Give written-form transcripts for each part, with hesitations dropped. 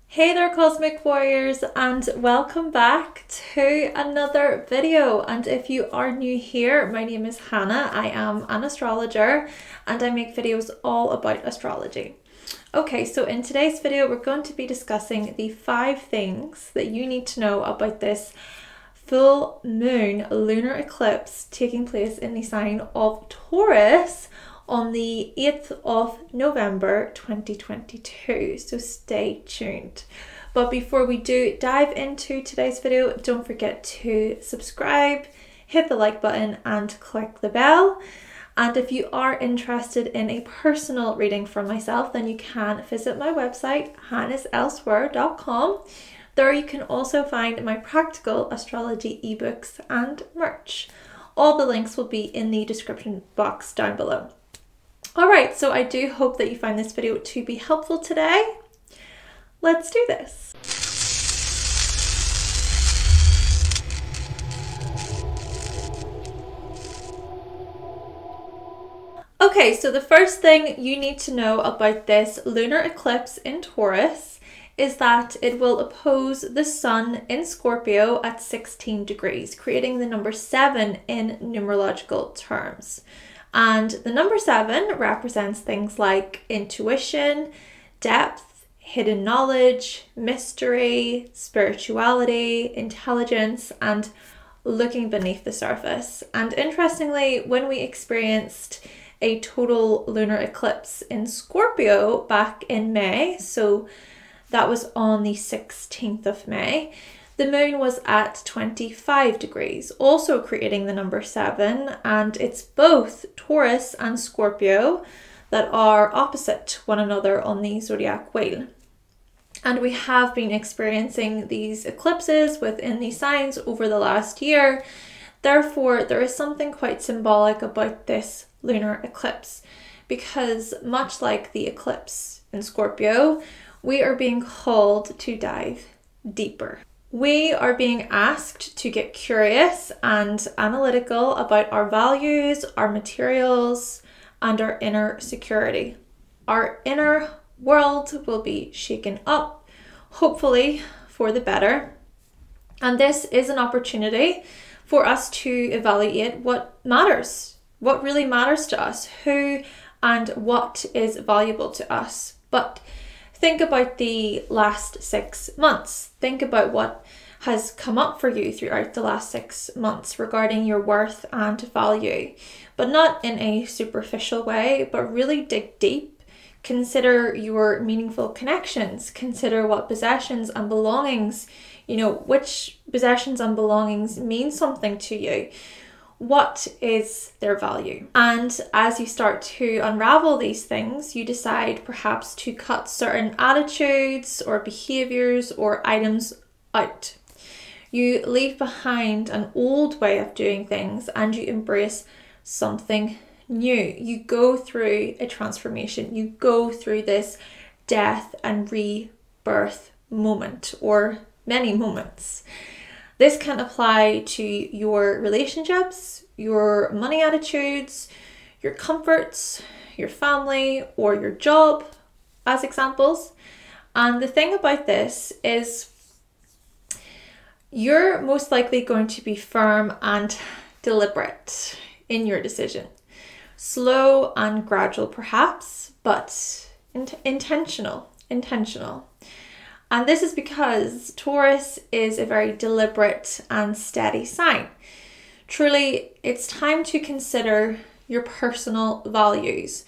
Hey there Cosmic Warriors, and welcome back to another video. And if you are new here, my name is Hannah. I am an astrologer and I make videos all about astrology. Okay, so in today's video we're going to be discussing the 5 things that you need to know about this full moon lunar eclipse taking place in the sign of Taurus on the 8th of November 2022, so stay tuned. But before we do dive into today's video, don't forget to subscribe, hit the like button and click the bell. And if you are interested in a personal reading from myself, then you can visit my website hannahselsewhere.com. There you can also find my Practical Astrology ebooks and merch. All the links will be in the description box down below. Alright, so I do hope that you find this video to be helpful today. Let's do this. Okay, so the first thing you need to know about this lunar eclipse in Taurus is that it will oppose the sun in Scorpio at 16 degrees, creating the number 7 in numerological terms. And the number 7 represents things like intuition, depth, hidden knowledge, mystery, spirituality, intelligence, and looking beneath the surface. And interestingly, when we experienced a total lunar eclipse in Scorpio back in May, so that was on the 16th of May, the moon was at 25 degrees, also creating the number 7, and it's both Taurus and Scorpio that are opposite one another on the zodiac wheel. And we have been experiencing these eclipses within these signs over the last year. Therefore, there is something quite symbolic about this lunar eclipse, because much like the eclipse in Scorpio, we are being called to dive deeper. We are being asked to get curious and analytical about our values, our materials, and our inner security. Our inner world will be shaken up, hopefully for the better. And this is an opportunity for us to evaluate what matters, what really matters to us, who and what is valuable to us. But think about the last 6 months. Think about what has come up for you throughout the last 6 months regarding your worth and value, but not in a superficial way, but really dig deep. Consider your meaningful connections. Consider what possessions and belongings, which possessions and belongings mean something to you. What is their value? And as you start to unravel these things, you decide perhaps to cut certain attitudes or behaviors or items out. You leave behind an old way of doing things and you embrace something new. You go through a transformation. You go through this death and rebirth moment, or many moments. This can apply to your relationships, your money attitudes, your comforts, your family, or your job as examples. And the thing about this is you're most likely going to be firm and deliberate in your decision. Slow and gradual perhaps, but intentional. And this is because Taurus is a very deliberate and steady sign. Truly, it's time to consider your personal values,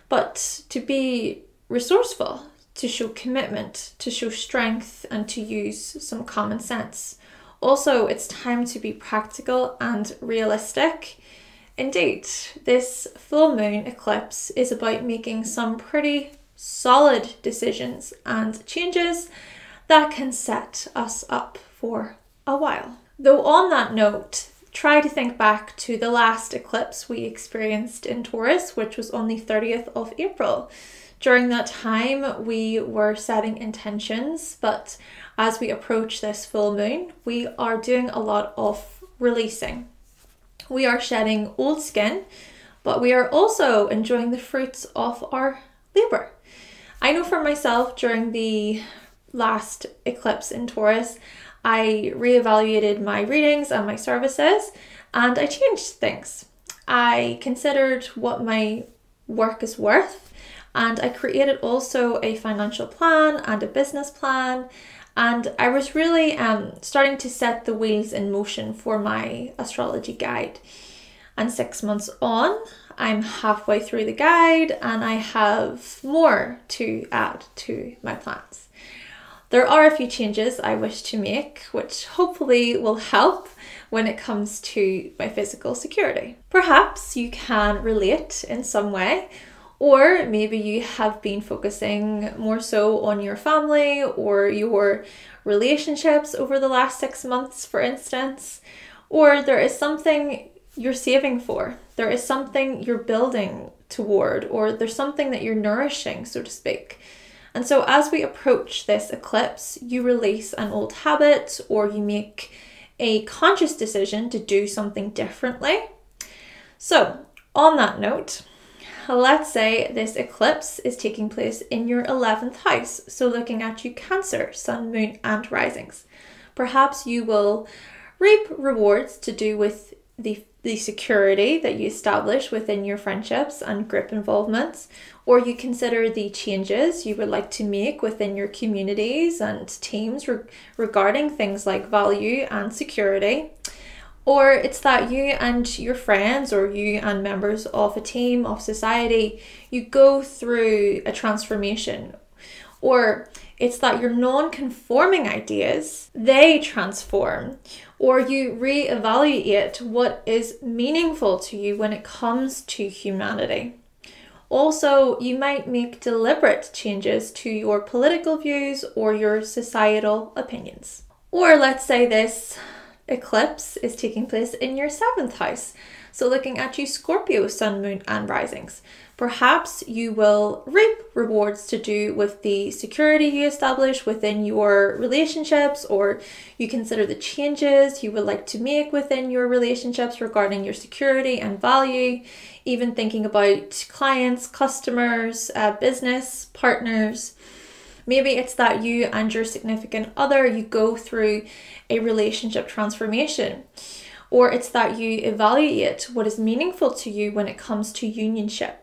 but to be resourceful, to show commitment, to show strength, and to use some common sense. Also, it's time to be practical and realistic. Indeed, this full moon eclipse is about making some pretty solid decisions and changes that can set us up for a while. Though on that note, try to think back to the last eclipse we experienced in Taurus, which was on the 30th of April. During that time, we were setting intentions, but as we approach this full moon, we are doing a lot of releasing. We are shedding old skin, but we are also enjoying the fruits of our labor. I know for myself during the last eclipse in Taurus, I reevaluated my readings and my services, and I changed things. I considered what my work is worth, and I created also a financial plan and a business plan, and I was really starting to set the wheels in motion for my astrology guide. And 6 months on, I'm halfway through the guide and I have more to add to my plans. There are a few changes I wish to make, which hopefully will help when it comes to my physical security. Perhaps you can relate in some way, or maybe you have been focusing more so on your family or your relationships over the last 6 months, for instance, or there is something you're saving for, there is something you're building toward, or there's something that you're nourishing, so to speak. And so as we approach this eclipse, you release an old habit or you make a conscious decision to do something differently. So on that note, let's say this eclipse is taking place in your 11th house. So looking at you, Cancer, Sun, Moon, and risings. Perhaps you will reap rewards to do with the security that you establish within your friendships and group involvements, or you consider the changes you would like to make within your communities and teams regarding things like value and security. Or it's that you and your friends or you and members of a team, of society, you go through a transformation. Or it's that your non-conforming ideas, they transform, or you reevaluate what is meaningful to you when it comes to humanity. Also, you might make deliberate changes to your political views or your societal opinions. Or let's say this eclipse is taking place in your 7th house. So looking at you, Scorpio, Sun, Moon, and risings. Perhaps you will reap rewards to do with the security you establish within your relationships, or you consider the changes you would like to make within your relationships regarding your security and value, even thinking about clients, customers, business partners. Maybe it's that you and your significant other, you go through a relationship transformation. Or it's that you evaluate what is meaningful to you when it comes to unionship.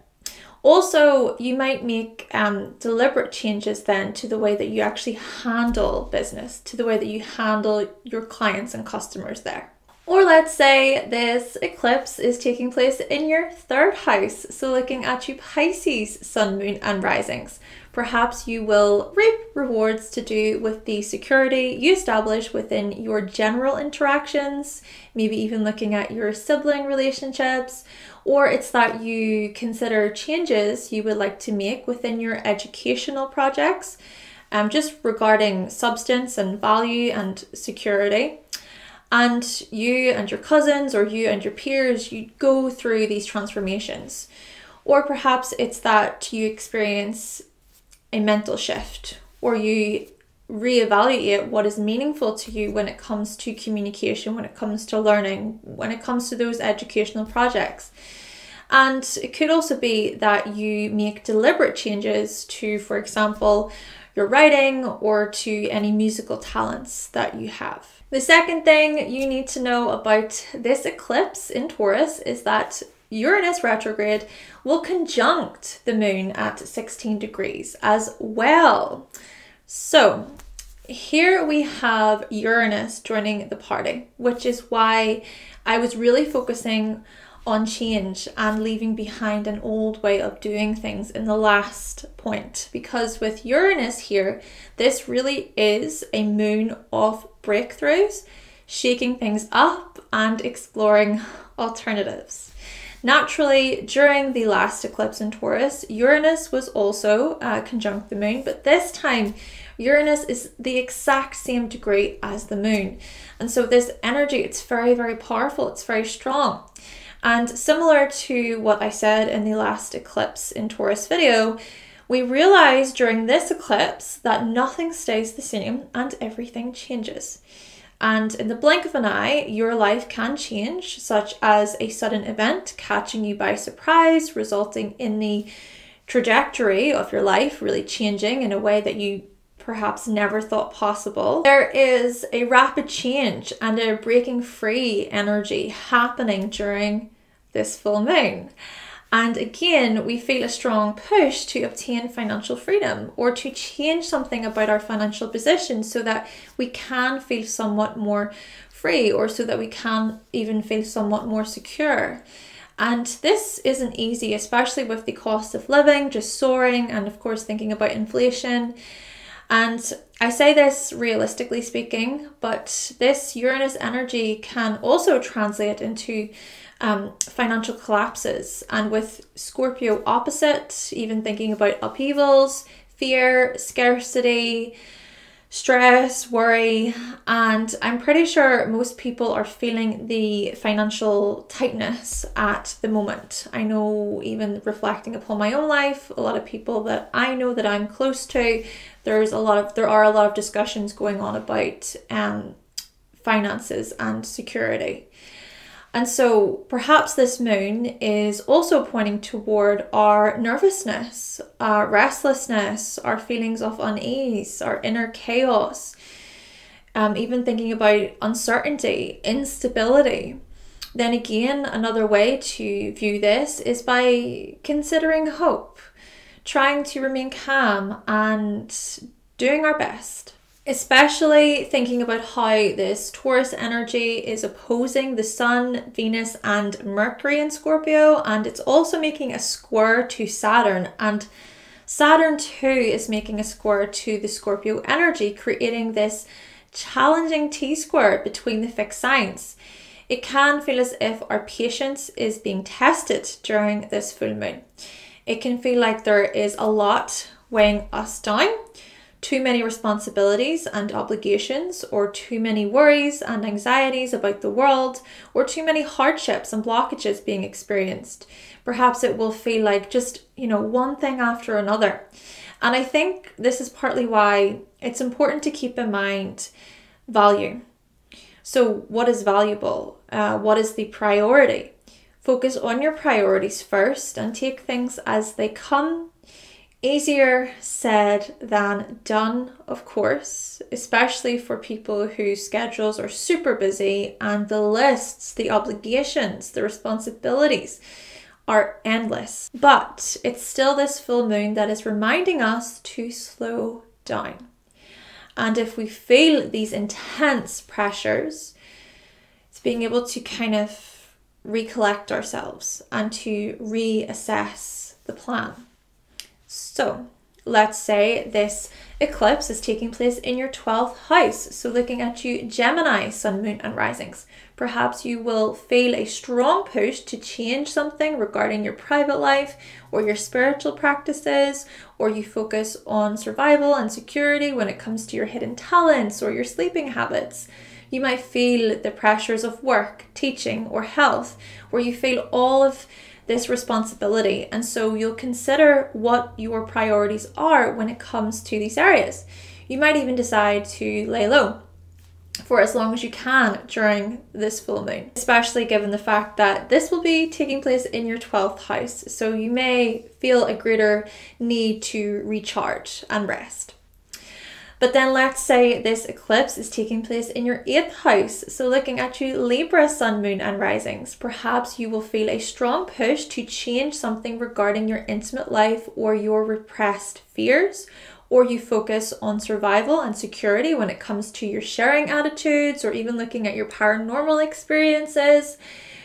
Also, you might make deliberate changes then to the way that you actually handle business, to the way that you handle your clients and customers there. Or let's say this eclipse is taking place in your 3rd house. So looking at you, Pisces, Sun, Moon, and risings. Perhaps you will reap rewards to do with the security you establish within your general interactions, maybe even looking at your sibling relationships, or it's that you consider changes you would like to make within your educational projects, just regarding substance and value and security. And you and your cousins or you and your peers, you go through these transformations. Or perhaps it's that you experience a mental shift, or you reevaluate what is meaningful to you when it comes to communication, when it comes to learning, when it comes to those educational projects. And it could also be that you make deliberate changes to, for example, your writing or to any musical talents that you have. The second thing you need to know about this eclipse in Taurus is that Uranus retrograde will conjunct the moon at 16 degrees as well. So here we have Uranus joining the party, which is why I was really focusing on change and leaving behind an old way of doing things in the last point. Because with Uranus here, this really is a moon of breakthroughs, shaking things up and exploring alternatives. Naturally, during the last eclipse in Taurus, Uranus was also conjunct the moon, but this time Uranus is the exact same degree as the moon. And so this energy, it's very, very powerful, it's very strong. And similar to what I said in the last eclipse in Taurus video, we realized during this eclipse that nothing stays the same and everything changes. And in the blink of an eye, your life can change, such as a sudden event catching you by surprise, resulting in the trajectory of your life really changing in a way that you perhaps never thought possible. There is a rapid change and a breaking free energy happening during this full moon. And again, we feel a strong push to obtain financial freedom or to change something about our financial position so that we can feel somewhat more free, or so that we can even feel somewhat more secure. And this isn't easy, especially with the cost of living just soaring, and of course thinking about inflation. And I say this realistically speaking, but this Uranus energy can also translate into financial collapses. And with Scorpio opposite, even thinking about upheavals, fear, scarcity, stress, worry. And I'm pretty sure most people are feeling the financial tightness at the moment. I know, even reflecting upon my own life, a lot of people that I know that I'm close to, there are a lot of discussions going on about finances and security. And so perhaps this moon is also pointing toward our nervousness, our restlessness, our feelings of unease, our inner chaos, even thinking about uncertainty, instability. Then again, another way to view this is by considering hope, trying to remain calm and doing our best. Especially thinking about how this Taurus energy is opposing the Sun, Venus and Mercury in Scorpio, and it's also making a square to Saturn, and Saturn too is making a square to the Scorpio energy, creating this challenging T-square between the fixed signs. It can feel as if our patience is being tested during this full moon. It can feel like there is a lot weighing us down, too many responsibilities and obligations, or too many worries and anxieties about the world, or too many hardships and blockages being experienced. Perhaps it will feel like just, one thing after another. And I think this is partly why it's important to keep in mind value. So what is valuable? What is the priority? Focus on your priorities first and take things as they come. Easier said than done, of course, especially for people whose schedules are super busy and the lists, the obligations, the responsibilities are endless. But it's still this full moon that is reminding us to slow down. And if we feel these intense pressures, it's being able to kind of recollect ourselves and to reassess the plan. So let's say this eclipse is taking place in your 12th house. So looking at you, Gemini, Sun, Moon and Risings. Perhaps you will feel a strong push to change something regarding your private life or your spiritual practices, or you focus on survival and security when it comes to your hidden talents or your sleeping habits. You might feel the pressures of work, teaching or health, where you feel all of this responsibility, and so you'll consider what your priorities are when it comes to these areas. You might even decide to lay low for as long as you can during this full moon, especially given the fact that this will be taking place in your 12th house, so you may feel a greater need to recharge and rest. But then let's say this eclipse is taking place in your 8th house. So looking at you, Libra, Sun, Moon and Risings. Perhaps you will feel a strong push to change something regarding your intimate life or your repressed fears, or you focus on survival and security when it comes to your sharing attitudes, or even looking at your paranormal experiences.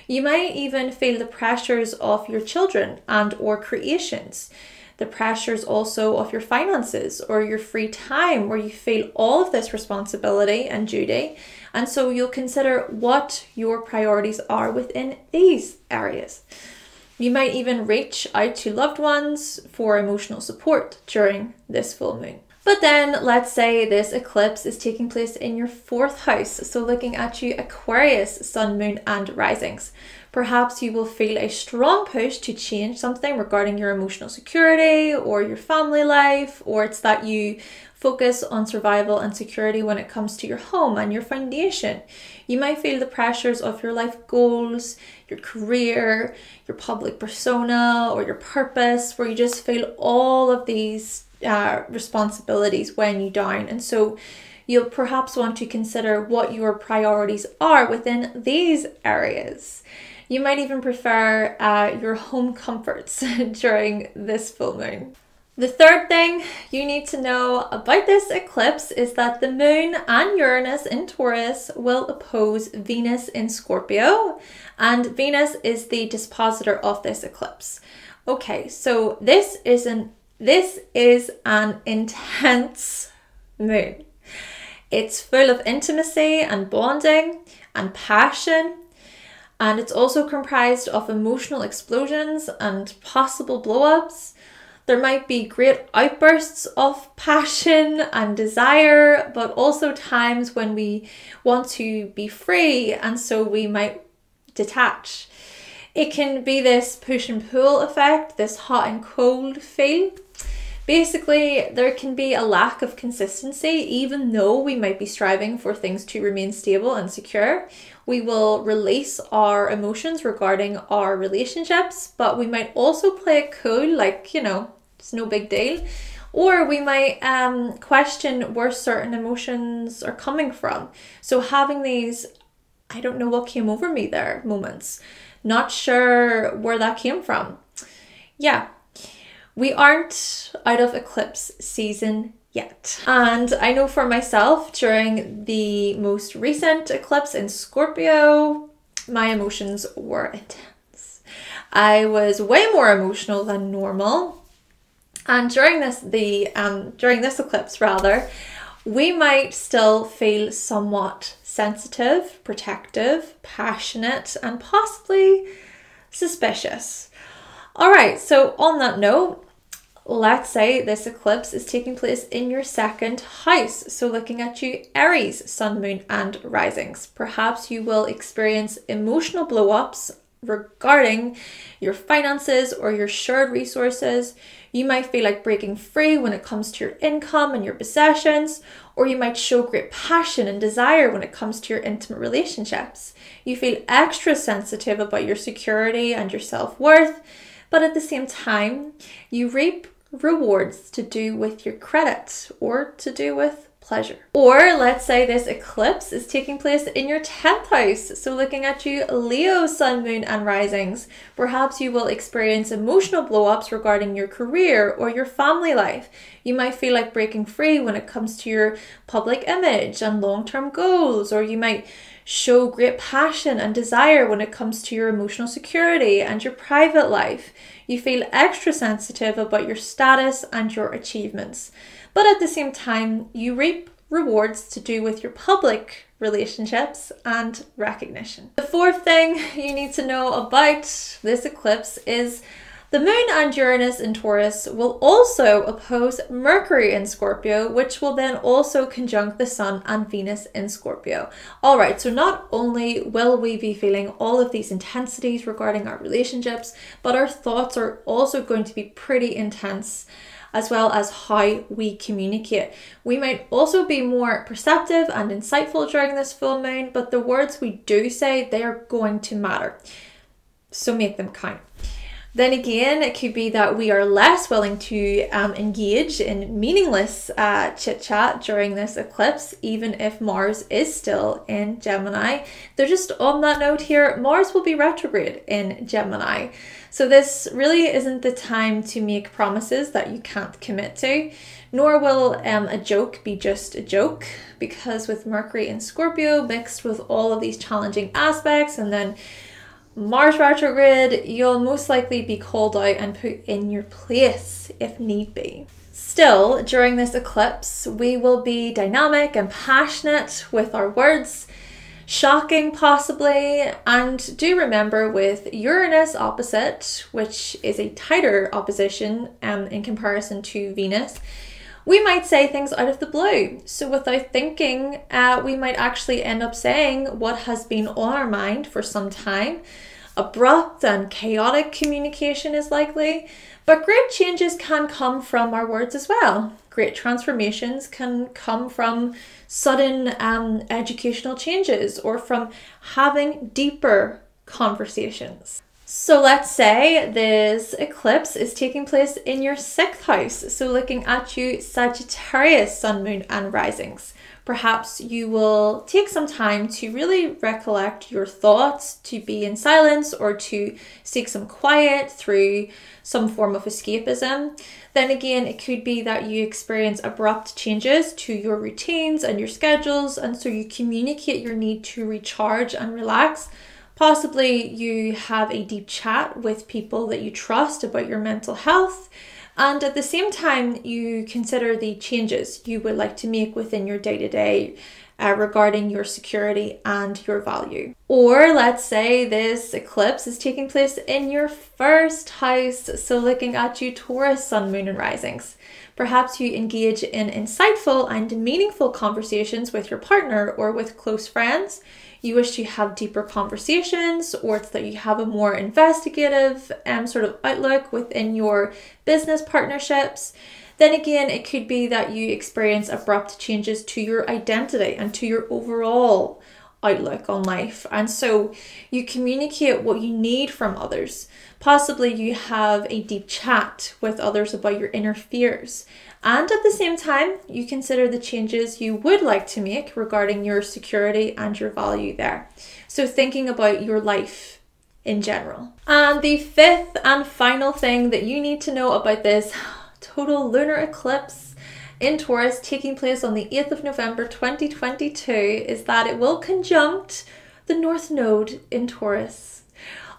You might even feel the pressures of your children and or creations. The pressures also of your finances or your free time, where you feel all of this responsibility and duty. And so you'll consider what your priorities are within these areas. You might even reach out to loved ones for emotional support during this full moon. But then let's say this eclipse is taking place in your 4th house. So looking at you, Aquarius, Sun, Moon and Risings. Perhaps you will feel a strong push to change something regarding your emotional security or your family life, or it's that you focus on survival and security when it comes to your home and your foundation. You might feel the pressures of your life goals, your career, your public persona or your purpose, where you just feel all of these responsibilities weighing you down. And so you'll perhaps want to consider what your priorities are within these areas. You might even prefer your home comforts during this full moon. The third thing you need to know about this eclipse is that the moon and Uranus in Taurus will oppose Venus in Scorpio, and Venus is the dispositor of this eclipse. Okay, so this is an intense moon. It's full of intimacy and bonding and passion, and it's also comprised of emotional explosions and possible blow-ups. There might be great outbursts of passion and desire, but also times when we want to be free, and so we might detach. It can be this push and pull effect, this hot and cold feel. Basically, there can be a lack of consistency, even though we might be striving for things to remain stable and secure. We will release our emotions regarding our relationships, but we might also play it cool, like, you know, it's no big deal. Or we might question where certain emotions are coming from. So having these, I don't know what came over me there moments, not sure where that came from. Yeah. We aren't out of eclipse season yet. And I know for myself, during the most recent eclipse in Scorpio, my emotions were intense. I was way more emotional than normal. And during this eclipse rather, we might still feel somewhat sensitive, protective, passionate, and possibly suspicious. All right, so on that note, let's say this eclipse is taking place in your second house. So looking at you, Aries, sun, moon, and risings. Perhaps you will experience emotional blow-ups regarding your finances or your shared resources. You might feel like breaking free when it comes to your income and your possessions, or you might show great passion and desire when it comes to your intimate relationships. You feel extra sensitive about your security and your self-worth, but at the same time, you reap rewards to do with your credit or to do with pleasure. Or let's say this eclipse is taking place in your 10th house. So looking at you, Leo, sun, moon, and risings. Perhaps you will experience emotional blow-ups regarding your career or your family life. You might feel like breaking free when it comes to your public image and long-term goals, or you might show great passion and desire when it comes to your emotional security and your private life. You feel extra sensitive about your status and your achievements. But at the same time, you reap rewards to do with your public relationships and recognition. The fourth thing you need to know about this eclipse is the moon and Uranus in Taurus will also oppose Mercury in Scorpio, which will then also conjunct the sun and Venus in Scorpio. All right, so not only will we be feeling all of these intensities regarding our relationships, but our thoughts are also going to be pretty intense, as well as how we communicate. We might also be more perceptive and insightful during this full moon, but the words we do say, they are going to matter. So make them count. Then again, it could be that we are less willing to engage in meaningless chit-chat during this eclipse, even if Mars is still in Gemini. Though just on that note here, Mars will be retrograde in Gemini. So this really isn't the time to make promises that you can't commit to, nor will a joke be just a joke, because with Mercury in Scorpio mixed with all of these challenging aspects and then Mars retrograde, you'll most likely be called out and put in your place if need be. Still, during this eclipse, we will be dynamic and passionate with our words, shocking possibly, and do remember with Uranus opposite, which is a tighter opposition in comparison to Venus, we might say things out of the blue. So without thinking, we might actually end up saying what has been on our mind for some time. Abrupt and chaotic communication is likely, but great changes can come from our words as well. Great transformations can come from sudden educational changes or from having deeper conversations. So let's say this eclipse is taking place in your 6th house. So looking at you, Sagittarius, sun, moon, and risings. Perhaps you will take some time to really recollect your thoughts, to be in silence, or to seek some quiet through some form of escapism. Then again, it could be that you experience abrupt changes to your routines and your schedules, and so you communicate your need to recharge and relax. Possibly you have a deep chat with people that you trust about your mental health. And at the same time, you consider the changes you would like to make within your day-to-day regarding your security and your value. Or let's say this eclipse is taking place in your 1st house. So looking at you, Taurus, sun, moon, and risings. Perhaps you engage in insightful and meaningful conversations with your partner or with close friends. You wish to have deeper conversations, or it's that you have a more investigative sort of outlook within your business partnerships. Then again, it could be that you experience abrupt changes to your identity and to your overall outlook on life. And so you communicate what you need from others. Possibly you have a deep chat with others about your inner fears. And at the same time, you consider the changes you would like to make regarding your security and your value there. So thinking about your life in general. And the 5th and final thing that you need to know about this total lunar eclipse in Taurus taking place on the 8th of November 2022 is that it will conjunct the North Node in Taurus.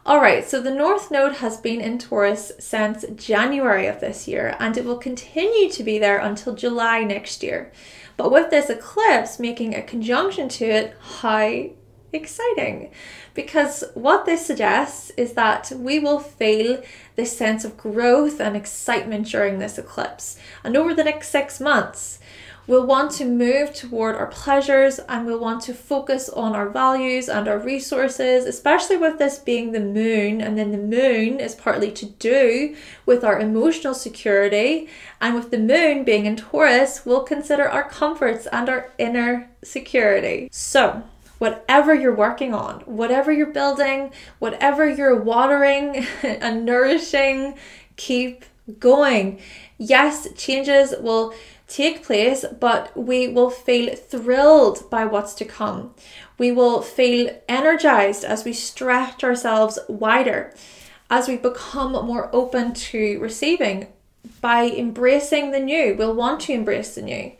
Alright, so the North Node has been in Taurus since January of this year, and it will continue to be there until July next year. But with this eclipse making a conjunction to it, how exciting! Because what this suggests is that we will feel this sense of growth and excitement during this eclipse. And over the next 6 months, we'll want to move toward our pleasures, and we'll want to focus on our values and our resources, especially with this being the moon. And then the moon is partly to do with our emotional security. And with the moon being in Taurus, we'll consider our comforts and our inner security. So whatever you're working on, whatever you're building, whatever you're watering and nourishing, keep going. Yes, changes will take place, but we will feel thrilled by what's to come. We will feel energized as we stretch ourselves wider, as we become more open to receiving by embracing the new. We'll want to embrace the new.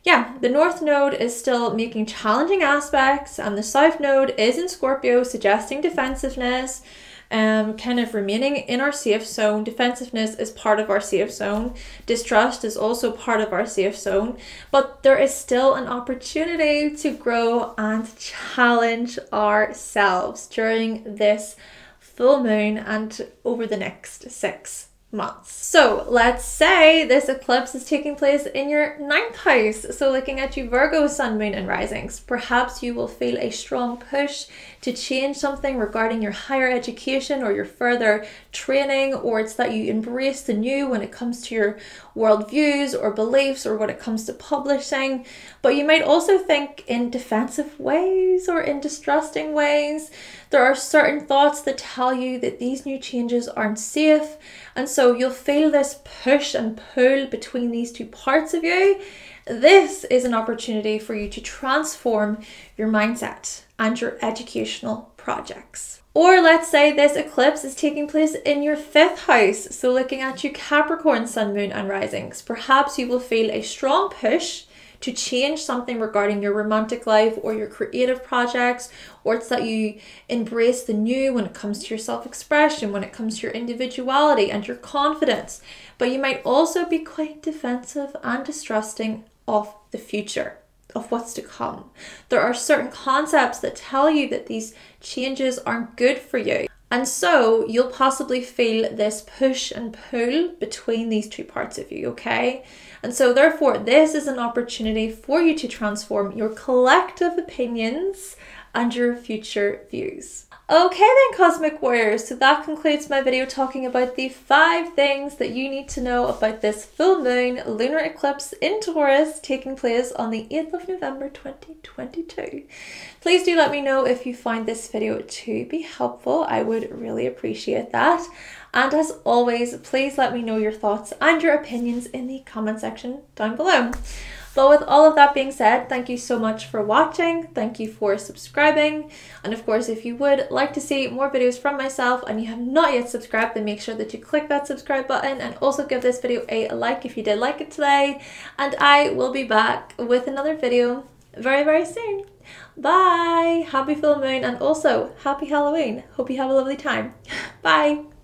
Yeah, the North Node is still making challenging aspects, and the South Node is in Scorpio, suggesting defensiveness, kind of remaining in our safe zone. Defensiveness is part of our safe zone. Distrust is also part of our safe zone. But there is still an opportunity to grow and challenge ourselves during this full moon and over the next 6 months. So let's say this eclipse is taking place in your 9th house. So looking at you, Virgo, sun, moon, and risings. Perhaps you will feel a strong push to change something regarding your higher education or your further training, or it's that you embrace the new when it comes to your worldviews or beliefs, or when it comes to publishing. But you might also think in defensive ways or in distrusting ways. There are certain thoughts that tell you that these new changes aren't safe, and so you'll feel this push and pull between these two parts of you. This is an opportunity for you to transform your mindset and your educational projects. Or let's say this eclipse is taking place in your 5th house. So looking at you, Capricorn, sun, moon, and risings. Perhaps you will feel a strong push to change something regarding your romantic life or your creative projects, or it's that you embrace the new when it comes to your self-expression, when it comes to your individuality and your confidence. But you might also be quite defensive and distrusting of the future, of what's to come. There are certain concepts that tell you that these changes aren't good for you. And so you'll possibly feel this push and pull between these two parts of you, okay? And so therefore, this is an opportunity for you to transform your collective opinions and your future views. Okay then, Cosmic Warriors, so that concludes my video talking about the 5 things that you need to know about this full moon lunar eclipse in Taurus taking place on the 8th of November 2022. Please do let me know if you find this video to be helpful. I would really appreciate that. And as always, please let me know your thoughts and your opinions in the comment section down below. But with all of that being said, thank you so much for watching. Thank you for subscribing. And of course, if you would like to see more videos from myself and you have not yet subscribed, then make sure that you click that subscribe button and also give this video a like if you did like it today. And I will be back with another video very, very soon. Bye! Happy full moon and also happy Halloween. Hope you have a lovely time. Bye!